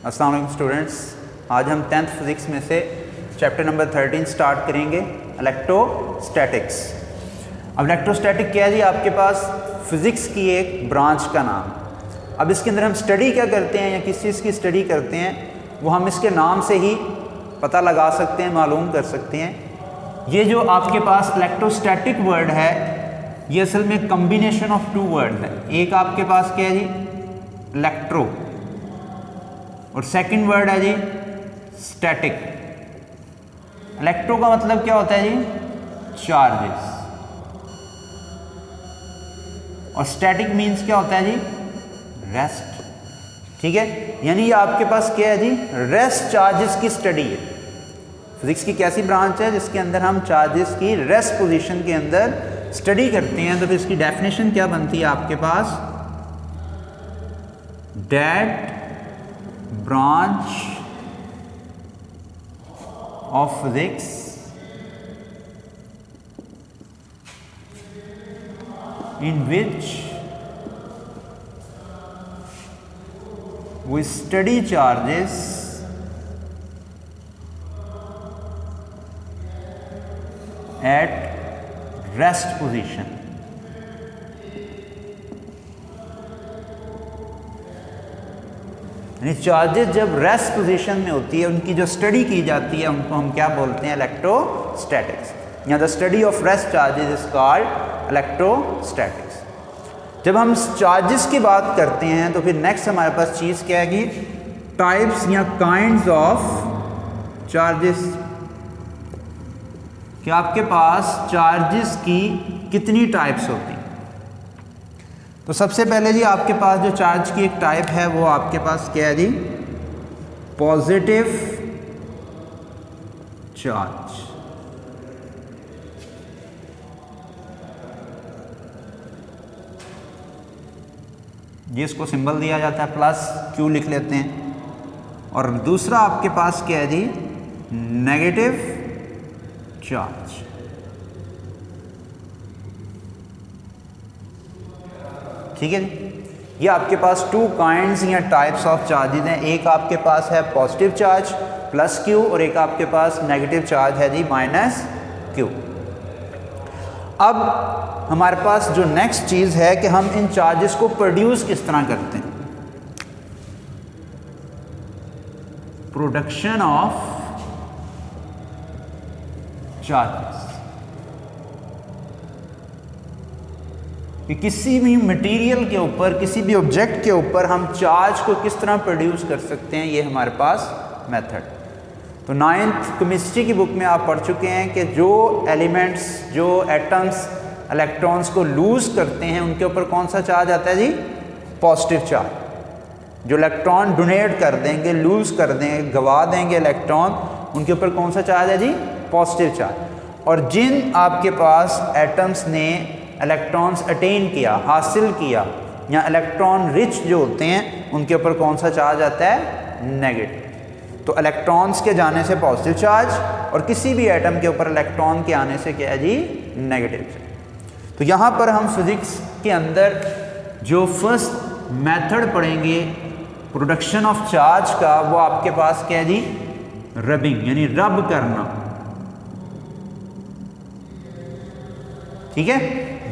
अस्सलाम वालेकुम स्टूडेंट्स, आज हम 10th फिज़िक्स में से चैप्टर नंबर 13 स्टार्ट करेंगे, इलेक्ट्रोस्टैटिक्स। अब इलेक्ट्रोस्टैटिक क्या है जी? आपके पास फिज़िक्स की एक ब्रांच का नाम। अब इसके अंदर हम स्टडी क्या करते हैं या किस चीज़ की स्टडी करते हैं वो हम इसके नाम से ही पता लगा सकते हैं, मालूम कर सकते हैं। ये जो आपके पास इलेक्ट्रोस्टैटिक वर्ड है ये असल में कम्बिनेशन ऑफ टू वर्ड है। एक आपके पास क्या है जी? इलेक्ट्रो, और सेकंड वर्ड है जी स्टैटिक। इलेक्ट्रो का मतलब क्या होता है जी? चार्जेस। और स्टैटिक मींस क्या होता है जी? रेस्ट। ठीक है, यानी ये आपके पास क्या है जी? रेस्ट चार्जेस की स्टडी है। फिजिक्स की कैसी ब्रांच है जिसके अंदर हम चार्जेस की रेस्ट पोजीशन के अंदर स्टडी करते हैं। तो फिर इसकी डेफिनेशन क्या बनती है आपके पास? That branch of physics in which we study charges at rest position। यानी चार्जेस जब रेस्ट पोजीशन में होती है उनकी जो स्टडी की जाती है उनको हम क्या बोलते हैं? इलेक्ट्रोस्टैटिक्स। या the study of rest charges is called electrostatics. जब हम चार्जेस की बात करते हैं तो फिर नेक्स्ट हमारे पास चीज़ क्या है कि टाइप्स या काइंड्स ऑफ चार्जेस। कि आपके पास चार्जेस की कितनी टाइप्स होती हैं? तो सबसे पहले जी आपके पास जो चार्ज की एक टाइप है वो आपके पास क्या है जी? Positive charge. ये इसको सिंबल दिया जाता है प्लस, क्यू लिख लेते हैं। और दूसरा आपके पास क्या है जी? Negative charge. ठीक है जी, ये आपके पास टू काइंड्स या टाइप्स ऑफ चार्जेस हैं। एक आपके पास है पॉजिटिव चार्ज प्लस क्यू और एक आपके पास नेगेटिव चार्ज है जी माइनस क्यू। अब हमारे पास जो नेक्स्ट चीज़ है कि हम इन चार्जेस को प्रोड्यूस किस तरह करते हैं। Production of charges. कि किसी भी मटेरियल के ऊपर, किसी भी ऑब्जेक्ट के ऊपर हम चार्ज को किस तरह प्रोड्यूस कर सकते हैं, ये हमारे पास मेथड। तो 9th केमिस्ट्री की बुक में आप पढ़ चुके हैं कि जो एलिमेंट्स, जो एटम्स इलेक्ट्रॉन्स को लूज करते हैं उनके ऊपर कौन सा चार्ज आता है जी? Positive charge. जो इलेक्ट्रॉन डोनेट कर देंगे, लूज कर देंगे, गवा देंगे इलेक्ट्रॉन, उनके ऊपर कौन सा चार्ज है जी? Positive charge. और जिन आपके पास एटम्स ने इलेक्ट्रॉन्स अटेन किया, हासिल किया, या इलेक्ट्रॉन रिच जो होते हैं उनके ऊपर कौन सा चार्ज आता है? नेगेटिव। तो इलेक्ट्रॉन्स के जाने से पॉजिटिव चार्ज और किसी भी एटम के ऊपर इलेक्ट्रॉन के आने से क्या है जी? Negative charge. तो यहाँ पर हम फिजिक्स के अंदर जो फर्स्ट मेथड पढ़ेंगे प्रोडक्शन ऑफ चार्ज का, वो आपके पास क्या है जी? रबिंग, यानी रब करना। ठीक है,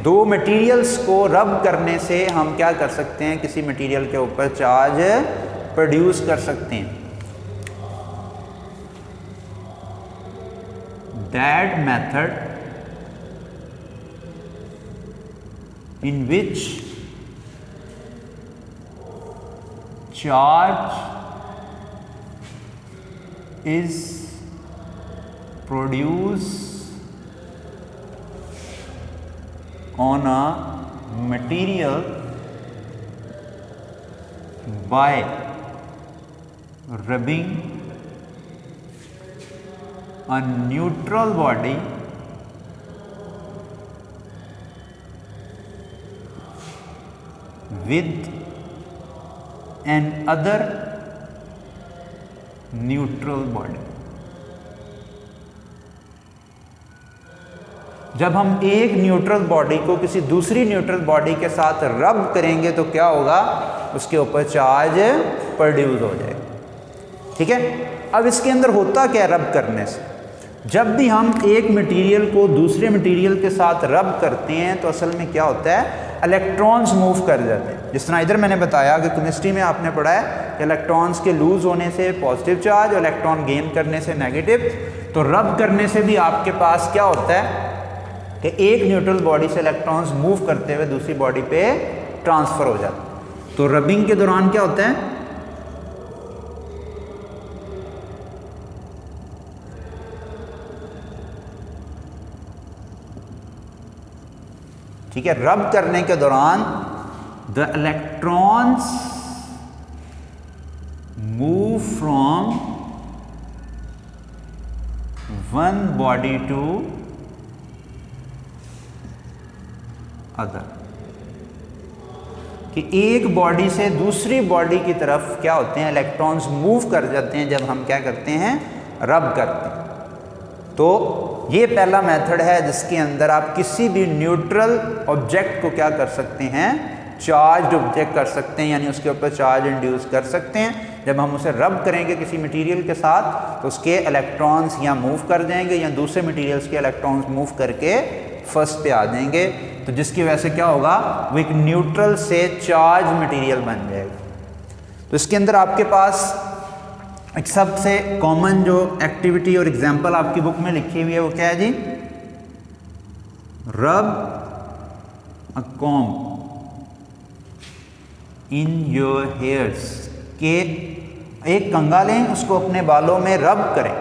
दो मटेरियल्स को रब करने से हम क्या कर सकते हैं? किसी मटेरियल के ऊपर चार्ज प्रोड्यूस कर सकते हैं। That method in which charge is produce on a material by rubbing a neutral body with an other neutral body। जब हम एक न्यूट्रल बॉडी को किसी दूसरी न्यूट्रल बॉडी के साथ रब करेंगे तो क्या होगा? उसके ऊपर चार्ज प्रोड्यूस हो जाएगा। ठीक है। अब इसके अंदर होता क्या है रब करने से, जब भी हम एक मटेरियल को दूसरे मटेरियल के साथ रब करते हैं तो असल में क्या होता है, इलेक्ट्रॉन्स मूव कर जाते हैं। जिस तरह इधर मैंने बताया कि केमिस्ट्री में आपने पढ़ा है कि इलेक्ट्रॉन्स के लूज होने से पॉजिटिव चार्ज और इलेक्ट्रॉन गेन करने से नेगेटिव, तो रब करने से भी आपके पास क्या होता है कि एक न्यूट्रल बॉडी से इलेक्ट्रॉन्स मूव करते हुए दूसरी बॉडी पे ट्रांसफर हो जाते हैं। तो रबिंग के दौरान क्या होता है, ठीक है, रब करने के दौरान the electrons move from one body to other, कि एक बॉडी से दूसरी बॉडी की तरफ क्या होते हैं, इलेक्ट्रॉन्स मूव कर जाते हैं जब हम क्या करते हैं, रब करते हैं। तो ये पहला मेथड है जिसके अंदर आप किसी भी न्यूट्रल ऑब्जेक्ट को क्या कर सकते हैं, चार्ज ऑब्जेक्ट कर सकते हैं, यानी उसके ऊपर चार्ज इंड्यूस कर सकते हैं। जब हम उसे रब करेंगे किसी मटेरियल के साथ तो उसके इलेक्ट्रॉन्स या मूव कर जाएंगे या दूसरे मटेरियल्स के इलेक्ट्रॉन्स मूव करके फर्स्ट पे आ जाएंगे, तो जिसकी वजह से क्या होगा, वो एक न्यूट्रल से चार्ज मटेरियल बन जाएगा। तो इसके अंदर आपके पास एक सबसे कॉमन जो एक्टिविटी और एग्जांपल आपकी बुक में लिखी हुई है वो क्या है जी, रब अ कॉम्ब इन योर हेयर्स, के एक कंघा लें, उसको अपने बालों में रब करें।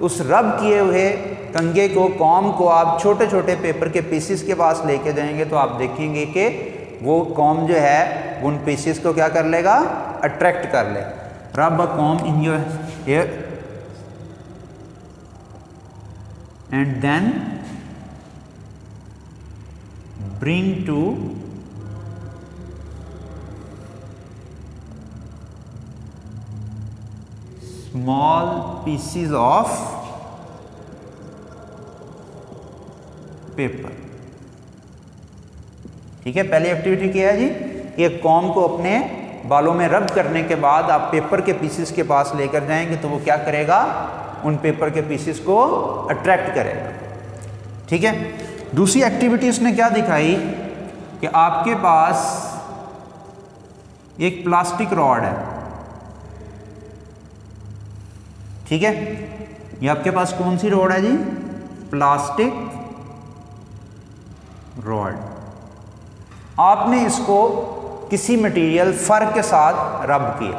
उस रब किए हुए कंघे को, कॉम्ब को आप छोटे छोटे पेपर के पीसेस के पास लेके जाएंगे तो आप देखेंगे कि वो कॉम्ब जो है उन पीसेस को क्या कर लेगा, अट्रैक्ट कर लेगा। Rub a comb in your hair and then bring to small pieces of paper। ठीक है, पहली एक्टिविटी क्या है जी, एक कॉम्ब को अपने बालों में रब करने के बाद आप पेपर के पीसेस के पास लेकर जाएंगे तो वो क्या करेगा, उन पेपर के पीसेस को अट्रैक्ट करेगा। ठीक है, दूसरी एक्टिविटी उसने क्या दिखाई कि आपके पास एक प्लास्टिक रॉड है। ठीक है, ये आपके पास कौन सी रॉड है जी, प्लास्टिक रॉड। आपने इसको किसी मटेरियल फर के साथ रब किया,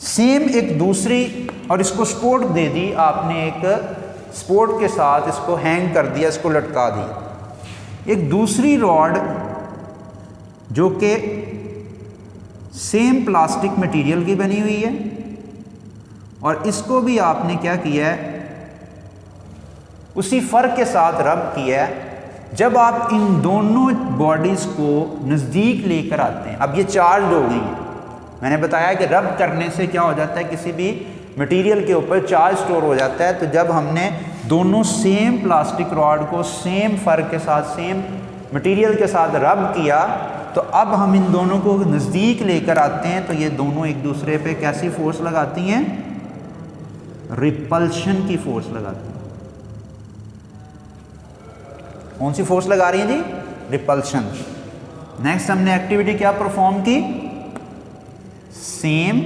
सेम एक दूसरी, और इसको सपोर्ट दे दी आपने, एक सपोर्ट के साथ इसको हैंग कर दिया, इसको लटका दिया। एक दूसरी रॉड जो कि सेम प्लास्टिक मटेरियल की बनी हुई है और इसको भी आपने क्या किया है, उसी फर के साथ रब किया है। जब आप इन दोनों बॉडीज़ को नज़दीक लेकर आते हैं, अब ये चार्ज हो गई है। मैंने बताया कि रब करने से क्या हो जाता है, किसी भी मटेरियल के ऊपर चार्ज स्टोर हो जाता है। तो जब हमने दोनों सेम प्लास्टिक रॉड को सेम फर के साथ, सेम मटेरियल के साथ रब किया, तो अब हम इन दोनों को नज़दीक लेकर आते हैं तो ये दोनों एक दूसरे पे कैसी फोर्स लगाती हैं, रिपल्शन की फोर्स लगाती हैं। कौन सी फोर्स लगा रही है जी, रिपल्शन। नेक्स्ट हमने एक्टिविटी क्या परफॉर्म की, सेम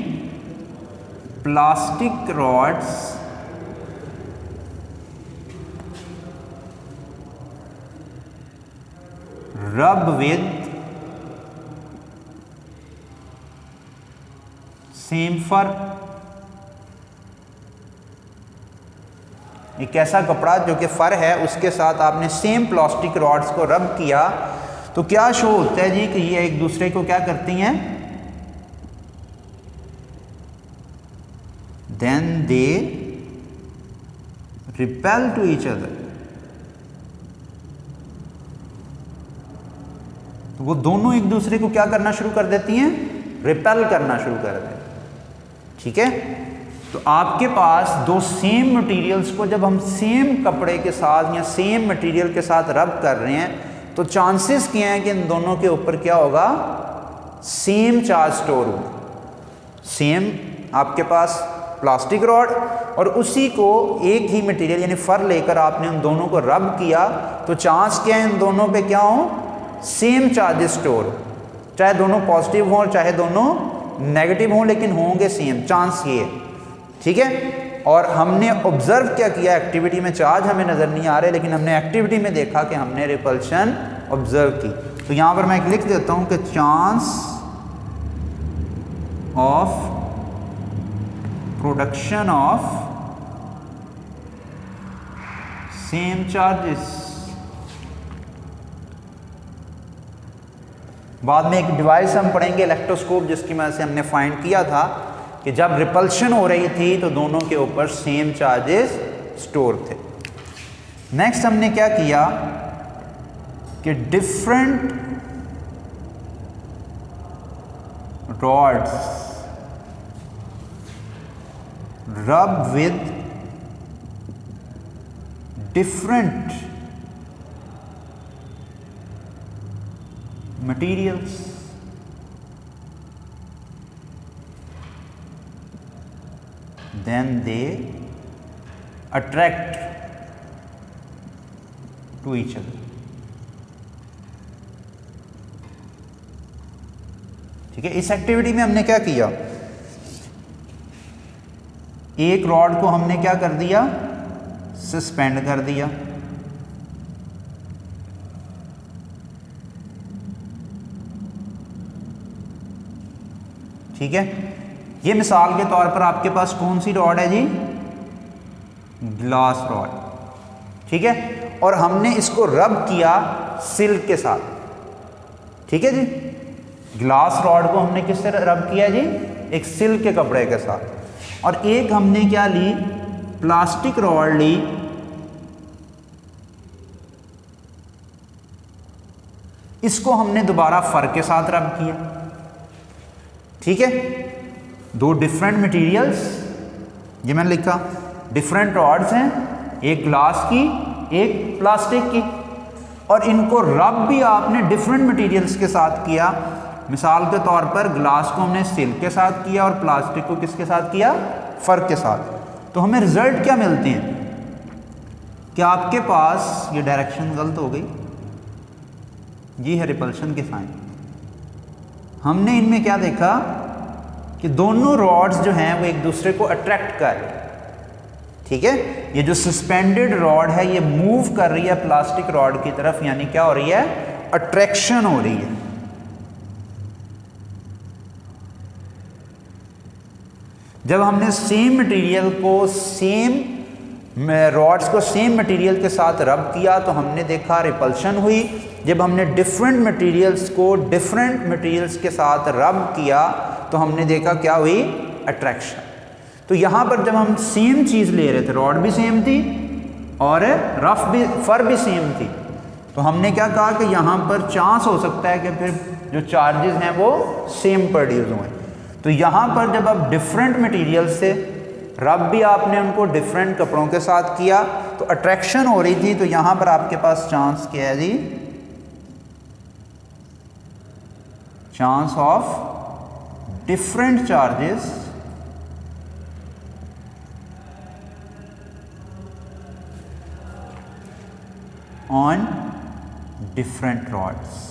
प्लास्टिक रॉड्स रब विद सेम फर। एक ऐसा कपड़ा जो कि फर है उसके साथ आपने सेम प्लास्टिक रॉड्स को रब किया, तो क्या शो होता है जी कि ये एक दूसरे को क्या करती हैं, then they repel to each other. तो वो दोनों एक दूसरे को क्या करना शुरू कर देती हैं, रिपेल करना शुरू कर देती हैं। ठीक है, तो आपके पास दो सेम मटेरियल्स को जब हम सेम कपड़े के साथ या सेम मटेरियल के साथ रब कर रहे हैं तो चांसेस क्या हैं कि इन दोनों के ऊपर क्या होगा, सेम चार्ज स्टोर होगा, सेम आपके पास प्लास्टिक रॉड और उसी को एक ही मटेरियल यानी फर लेकर आपने उन दोनों को रब किया तो चांस क्या है इन दोनों पे क्या हो, सेम चार्जेस स्टोर हो, चाहे दोनों पॉजिटिव हों चाहे दोनों नेगेटिव हों, लेकिन होंगे सेम, चांस ये है। ठीक है, और हमने ऑब्जर्व क्या किया, एक्टिविटी में चार्ज हमें नज़र नहीं आ रहे, लेकिन हमने एक्टिविटी में देखा कि हमने रिपल्शन ऑब्जर्व की। तो यहाँ पर मैं लिख देता हूँ कि chance of production of same charges. बाद में एक डिवाइस हम पढ़ेंगे इलेक्ट्रोस्कोप, जिसकी मदद से हमने फाइंड किया था कि जब रिपल्शन हो रही थी तो दोनों के ऊपर सेम चार्जेस स्टोर थे। नेक्स्ट हमने क्या किया कि different rods rub with different materials, then they attract to each other. ठीक है, इस एक्टिविटी में हमने क्या किया, एक रॉड को हमने क्या कर दिया, सस्पेंड कर दिया। ठीक है, ये मिसाल के तौर पर आपके पास कौन सी रॉड है जी, ग्लास रॉड। ठीक है, और हमने इसको रब किया सिल्क के साथ। ठीक है जी, ग्लास रॉड को हमने किससे रब किया जी, एक सिल्क के कपड़े के साथ। और एक हमने क्या ली, प्लास्टिक रॉड ली, इसको हमने दोबारा फर के साथ रब किया। ठीक है, दो डिफरेंट मटेरियल्स, ये मैंने लिखा डिफरेंट रॉड्स हैं, एक ग्लास की एक प्लास्टिक की, और इनको रब भी आपने डिफरेंट मटेरियल्स के साथ किया। मिसाल के तौर पर ग्लास को हमने सिल्क के साथ किया और प्लास्टिक को किसके साथ किया, फर के साथ। तो हमें रिजल्ट क्या मिलते हैं कि आपके पास, ये डायरेक्शन गलत हो गई, ये है रिपल्शन के साइन। हमने इनमें क्या देखा कि दोनों रॉड्स जो हैं वो एक दूसरे को अट्रैक्ट कर रहे हैं। ठीक है, ये जो सस्पेंडेड रॉड है ये मूव कर रही है प्लास्टिक रॉड की तरफ, यानी क्या हो रही है, अट्रैक्शन हो रही है। जब हमने सेम मटेरियल को रॉड्स को सेम मटेरियल के साथ रब किया तो हमने देखा रिपल्शन हुई। जब हमने डिफरेंट मटेरियल्स को डिफरेंट मटेरियल्स के साथ रब किया तो हमने देखा क्या हुई, अट्रैक्शन। तो यहाँ पर जब हम सेम चीज़ ले रहे थे, रॉड भी सेम थी और फर भी सेम थी, तो हमने क्या कहा कि यहाँ पर चांस हो सकता है कि फिर जो चार्जेस हैं वो सेम प्रोड्यूस हुए। तो यहाँ पर जब आप डिफरेंट मटेरियल से रब भी आपने उनको डिफरेंट कपड़ों के साथ किया तो अट्रैक्शन हो रही थी। तो यहाँ पर आपके पास चांस क्या है जी, chance of different charges on different rods.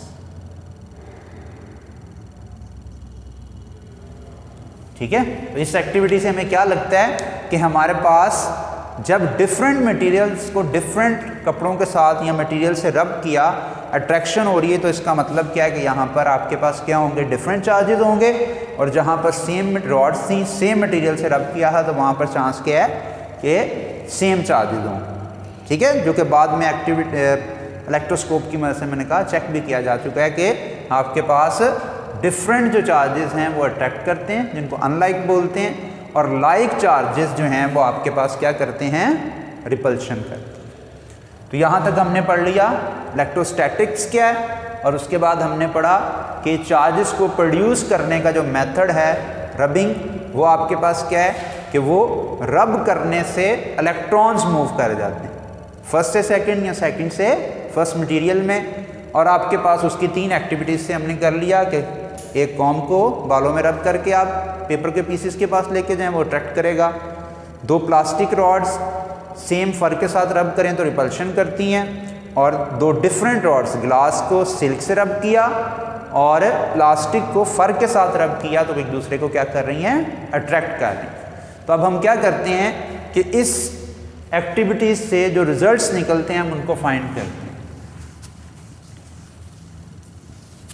ठीक है, तो इस एक्टिविटी से हमें क्या लगता है कि हमारे पास जब डिफरेंट मटेरियल्स को डिफरेंट कपड़ों के साथ या मटेरियल से रब किया, अट्रैक्शन हो रही है, तो इसका मतलब क्या है कि यहाँ पर आपके पास क्या होंगे, डिफरेंट चार्जेस होंगे। और जहाँ पर सेम रॉड्स थी, सेम मटेरियल से रब किया था, तो वहाँ पर चांस क्या है कि सेम चार्जेस होंगे। ठीक है, जो कि बाद में एक्टिविटी इलेक्ट्रोस्कोप की मदद से मैंने कहा चेक भी किया जा चुका है कि आपके पास डिफरेंट जो चार्जेस हैं वो अट्रैक्ट करते हैं, जिनको अनलाइक बोलते हैं, और लाइक चार्जेस जो हैं वो आपके पास क्या करते हैं, रिपल्शन करते हैं। तो यहाँ तक हमने पढ़ लिया इलेक्ट्रोस्टैटिक्स क्या है, और उसके बाद हमने पढ़ा कि चार्जेस को प्रोड्यूस करने का जो मेथड है रबिंग, वो आपके पास क्या है कि वो रब करने से इलेक्ट्रॉन्स मूव कर जाते हैं फर्स्ट से सेकंड या सेकंड से फर्स्ट मटेरियल में। और आपके पास उसकी 3 एक्टिविटीज़ से हमने कर लिया कि एक कॉम को बालों में रब करके आप पेपर के पीसेस के पास लेके जाएं, वो अट्रैक्ट करेगा। दो प्लास्टिक रॉड्स सेम फर के साथ रब करें तो रिपल्शन करती हैं, और दो डिफरेंट रॉड्स, ग्लास को सिल्क से रब किया और प्लास्टिक को फर के साथ रब किया, तो एक दूसरे को क्या कर रही हैं, अट्रैक्ट कर रही हैं। तो अब हम क्या करते हैं कि इस एक्टिविटीज से जो रिजल्ट्स निकलते हैं हम उनको फाइंड करते हैं,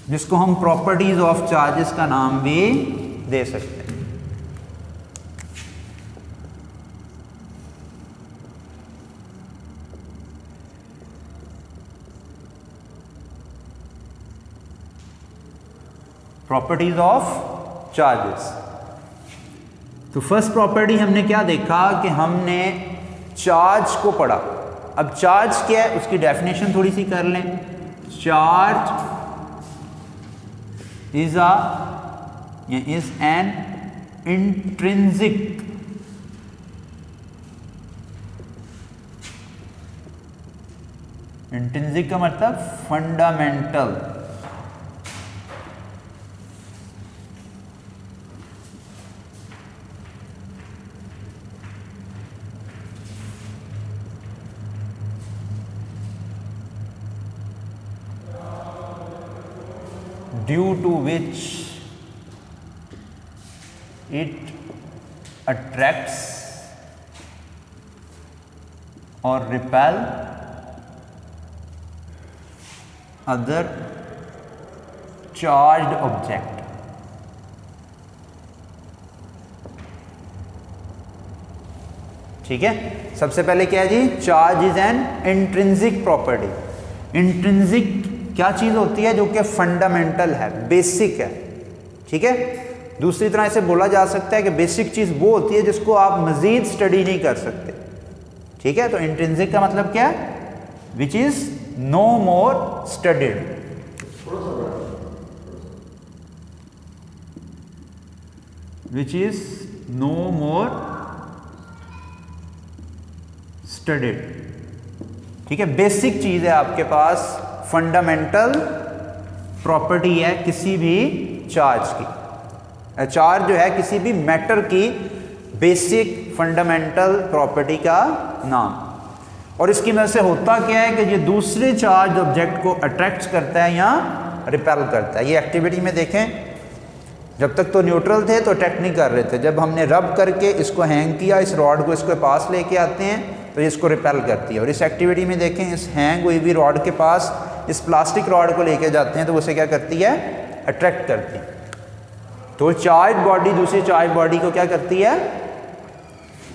जिसको हम प्रॉपर्टीज ऑफ चार्जेस का नाम भी दे सकते हैं। Properties of charges. तो फर्स्ट प्रॉपर्टी हमने क्या देखा कि हमने चार्ज को पढ़ा। अब चार्ज क्या है उसकी डेफिनेशन थोड़ी सी कर लें। चार्ज इज एन इंट्रिंसिक का मतलब fundamental due to which it attracts or repel other charged object। ठीक है, सबसे पहले क्या है जी, charge is an intrinsic property. Intrinsic क्या चीज होती है, जो कि फंडामेंटल है, बेसिक है। ठीक है, दूसरी तरह इसे बोला जा सकता है कि बेसिक चीज वो होती है जिसको आप मजीद स्टडी नहीं कर सकते। ठीक है, तो इंट्रिंसिक का मतलब क्या है, which is no more studied. Which is no more studied. ठीक है, बेसिक चीज है आपके पास, फंडामेंटल प्रॉपर्टी है किसी भी चार्ज की। चार्ज जो है किसी भी मैटर की बेसिक फंडामेंटल प्रॉपर्टी का नाम। और इसकी वजह से होता क्या है कि ये दूसरे चार्ज ऑब्जेक्ट को अट्रैक्ट करता है या रिपेल करता है। ये एक्टिविटी में देखें, जब तक तो न्यूट्रल थे तो अट्रैक्ट नहीं कर रहे थे, जब हमने रब करके इसको हैंग किया, इस रॉड को इसके पास लेके आते हैं तो इसको रिपेल करती है। और इस एक्टिविटी में देखें, इस हैंग हुई हुई रॉड के पास इस प्लास्टिक रॉड को लेके जाते हैं तो उसे क्या करती है, अट्रैक्ट करती है। तो चार्ज बॉडी दूसरी चार्ज बॉडी को क्या करती है,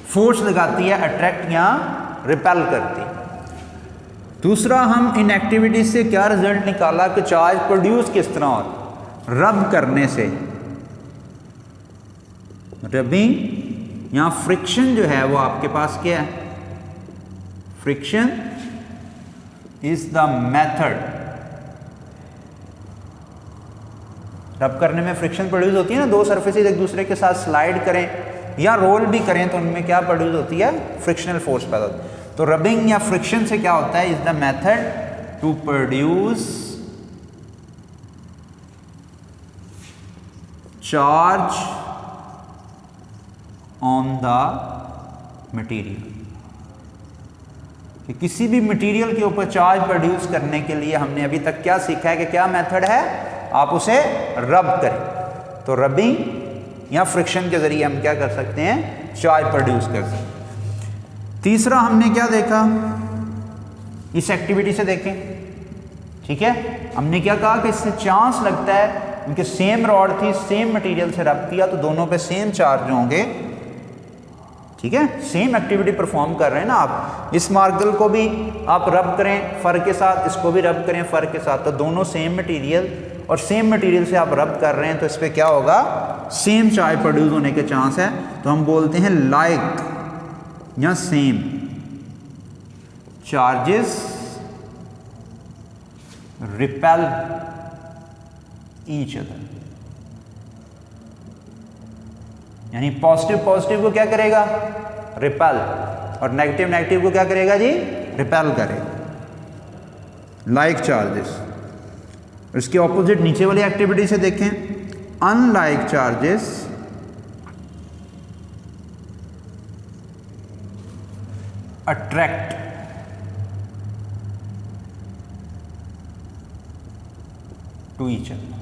फोर्स लगाती है, अट्रैक्ट या रिपेल करती है। दूसरा, हम इन एक्टिविटीज से क्या रिजल्ट निकाला कि चार्ज प्रोड्यूस किस तरह हो, रब करने से। रबिंग या फ्रिक्शन जो है वो आपके पास क्या है, फ्रिक्शन इज द मेथड। रब करने में फ्रिक्शन प्रोड्यूस होती है ना, दो सरफेसेस एक दूसरे के साथ स्लाइड करें या रोल भी करें तो उनमें क्या प्रोड्यूस होती है, फ्रिक्शनल फोर्स पैदा होती है। तो रबिंग या फ्रिक्शन से क्या होता है, is the method to produce charge on the material. कि किसी भी मटेरियल के ऊपर चार्ज प्रोड्यूस करने के लिए हमने अभी तक क्या सीखा है कि क्या मेथड है, आप उसे रब करें। तो रबिंग या फ्रिक्शन के जरिए हम क्या कर सकते हैं, चार्ज प्रोड्यूस कर सकते हैं। तीसरा हमने क्या देखा, इस एक्टिविटी से देखें। ठीक है, हमने क्या कहा कि इससे चांस लगता है, उनके सेम रॉड थी, सेम मटेरियल से रब किया तो दोनों पे सेम चार्ज होंगे। ठीक है, सेम एक्टिविटी परफॉर्म कर रहे हैं ना आप। इस मार्बल को भी आप रब करें फर के साथ, इसको भी रब करें फर के साथ, तो दोनों सेम मटेरियल और सेम मटेरियल से आप रब कर रहे हैं तो इस पर क्या होगा, सेम चार्ज प्रोड्यूस होने के चांस है। तो हम बोलते हैं लाइक या same charges repel each other. यानी पॉजिटिव पॉजिटिव को क्या करेगा, रिपेल, और नेगेटिव नेगेटिव को क्या करेगा जी, रिपेल करेगा। Like charges. इसके ऑपोजिट नीचे वाली एक्टिविटी से देखें, unlike charges attract to each other.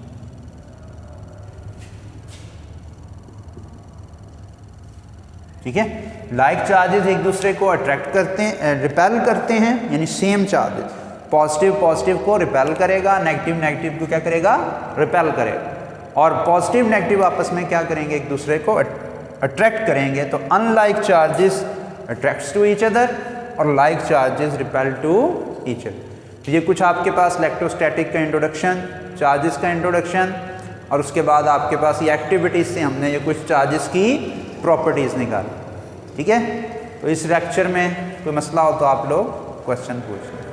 ठीक है, लाइक चार्जेस एक दूसरे को अट्रैक्ट करते हैं, रिपेल करते हैं, यानी सेम चार्जेस, पॉजिटिव पॉजिटिव को रिपेल करेगा, नेगेटिव नेगेटिव को क्या करेगा, रिपेल करेगा, और पॉजिटिव नेगेटिव आपस में क्या करेंगे, एक दूसरे को अट्रैक्ट करेंगे। तो unlike charges attracts to each other और like charges repel to each other. तो ये कुछ आपके पास इलेक्ट्रोस्टैटिक का इंट्रोडक्शन, चार्जेस का इंट्रोडक्शन, और उसके बाद आपके पास ये एक्टिविटीज से हमने ये कुछ चार्जेस की प्रॉपर्टीज निकाली। ठीक है, तो इस लेक्चर में कोई मसला हो तो आप लोग क्वेश्चन पूछ लें।